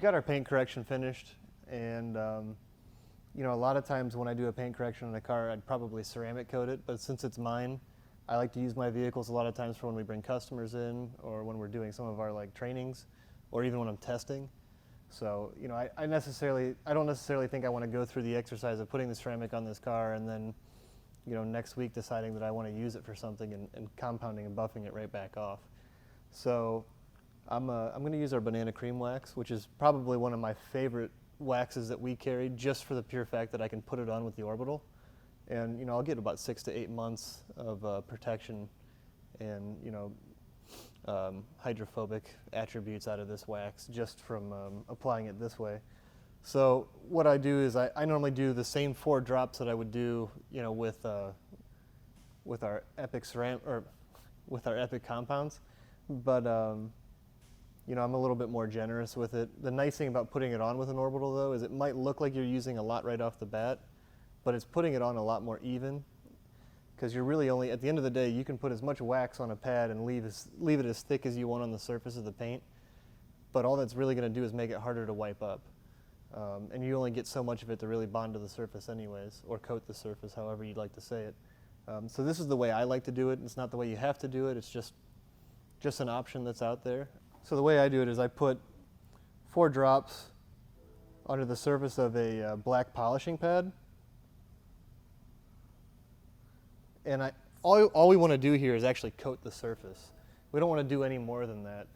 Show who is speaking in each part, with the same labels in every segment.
Speaker 1: got our paint correction finished, and you know, a lot of times when I do a paint correction on a car, I'd probably ceramic coat it, but since it's mine, I like to use my vehicles a lot of times for when we bring customers in, or when we're doing some of our like trainings, or even when I'm testing. So, you know, I don't necessarily think I want to go through the exercise of putting the ceramic on this car and then, you know, next week deciding that I want to use it for something and compounding and buffing it right back off. So I'm going to use our banana cream wax, which is probably one of my favorite waxes that we carry, just for the pure fact that I can put it on with the orbital. And, you know, I'll get about 6 to 8 months of protection and, you know, hydrophobic attributes out of this wax just from applying it this way. So what I do is I normally do the same 4 drops that I would do, you know, with our Epic with our Epic compounds, but you know, I'm a little bit more generous with it. The nice thing about putting it on with an orbital, though, is it might look like you're using a lot right off the bat, but it's putting it on a lot more even, because you're really only, at the end of the day, you can put as much wax on a pad and leave it as thick as you want on the surface of the paint, but all that's really going to do is make it harder to wipe up. And you only get so much of it to really bond to the surface anyways, or coat the surface, however you'd like to say it. So this is the way I like to do it. It's not the way you have to do it. It's just an option that's out there. So the way I do it is I put 4 drops onto the surface of a black polishing pad. And all we want to do here is actually coat the surface. We don't want to do any more than that.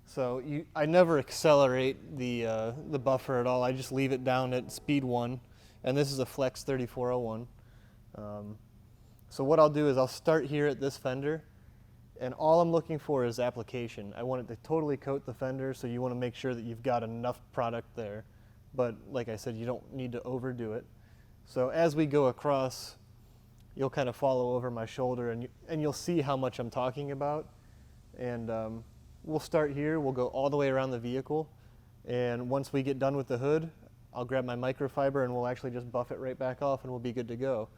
Speaker 1: So I never accelerate the buffer at all. I just leave it down at speed 1. And this is a Flex 3401. So what I'll do is I'll start here at this fender, and all I'm looking for is application. I want it to totally coat the fender, so you want to make sure that you've got enough product there. But like I said, you don't need to overdo it. So as we go across, you'll kind of follow over my shoulder, and you'll see how much I'm talking about. And we'll start here. We'll go all the way around the vehicle. And once we get done with the hood, I'll grab my microfiber and we'll actually just buff it right back off and we'll be good to go.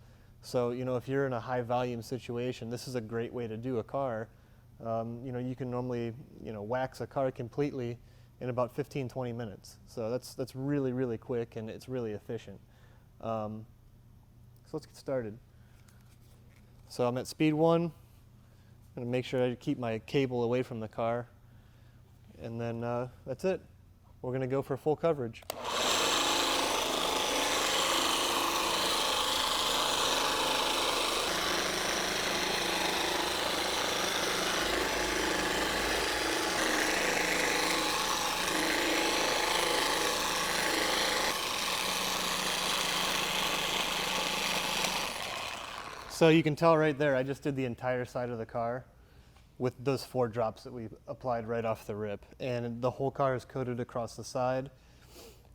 Speaker 1: So, you know, if you're in a high volume situation, this is a great way to do a car. You know, you can normally, you know, wax a car completely in about 15, 20 minutes. So that's really, really quick, and it's really efficient. So let's get started. So I'm at speed 1. I'm going to make sure I keep my cable away from the car. And then that's it. We're going to go for full coverage. So you can tell right there, I just did the entire side of the car with those 4 drops that we applied right off the rip. And the whole car is coated across the side.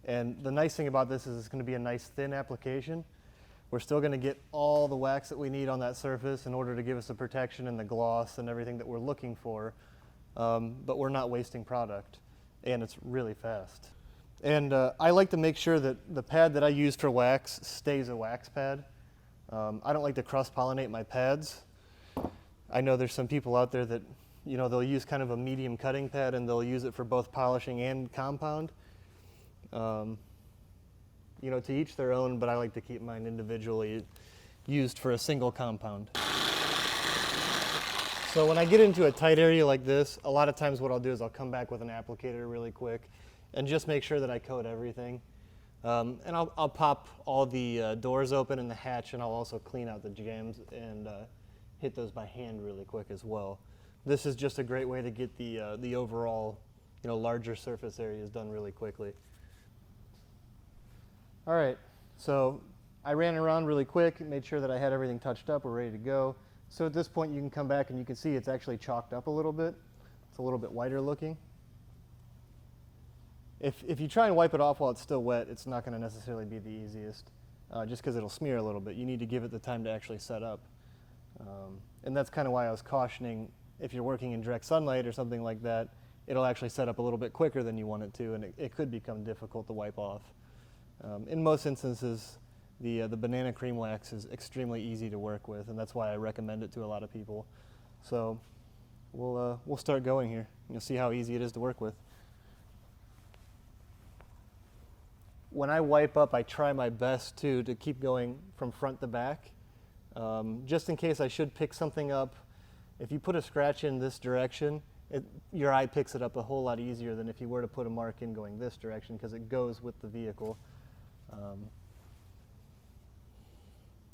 Speaker 1: And the nice thing about this is it's going to be a nice thin application. We're still going to get all the wax that we need on that surface in order to give us the protection and the gloss and everything that we're looking for. But we're not wasting product. And it's really fast. And I like to make sure that the pad that I use for wax stays a wax pad. I don't like to cross-pollinate my pads. I know there's some people out there that, you know, they'll use kind of a medium cutting pad and they'll use it for both polishing and compound. You know, to each their own, but I like to keep mine individually used for a single compound. So when I get into a tight area like this, a lot of times what I'll do is I'll come back with an applicator really quick and just make sure that I coat everything. And I'll pop all the doors open and the hatch, and I'll also clean out the jams and hit those by hand really quick as well. This is just a great way to get the overall, you know, larger surface areas done really quickly. All right, so I ran around really quick, made sure that I had everything touched up, we're ready to go. So at this point you can come back and you can see it's actually chalked up a little bit. It's a little bit whiter looking. If you try and wipe it off while it's still wet, it's not going to necessarily be the easiest, just because it'll smear a little bit. You need to give it the time to actually set up. And that's kind of why I was cautioning, if you're working in direct sunlight or something like that, it'll actually set up a little bit quicker than you want it to, and it could become difficult to wipe off. In most instances, the banana cream wax is extremely easy to work with, and that's why I recommend it to a lot of people. So we'll start going here. You'll see how easy it is to work with. When I wipe up, I try my best to keep going from front to back, just in case I should pick something up. If you put a scratch in this direction, your eye picks it up a whole lot easier than if you were to put a mark in going this direction, because it goes with the vehicle.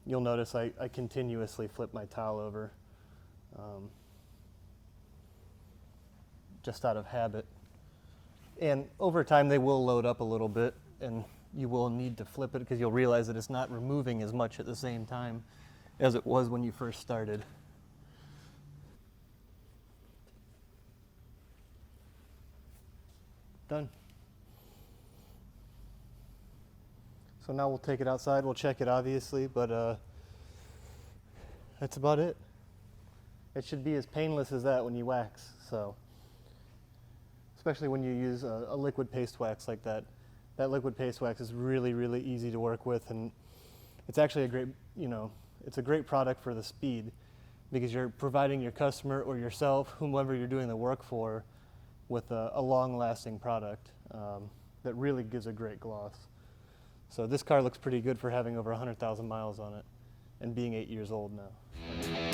Speaker 1: You'll notice I continuously flip my towel over, just out of habit. And over time they will load up a little bit, and you will need to flip it because you'll realize that it's not removing as much at the same time as it was when you first started. Done. So now we'll take it outside, we'll check it obviously, but that's about it. It should be as painless as that when you wax, so. Especially when you use a liquid paste wax like that. That liquid paste wax is really, really easy to work with, and it's actually a great, it's a great product for the speed, because you're providing your customer or yourself, whomever you're doing the work for, with a long-lasting product that really gives a great gloss. So this car looks pretty good for having over 100,000 miles on it and being 8 years old now.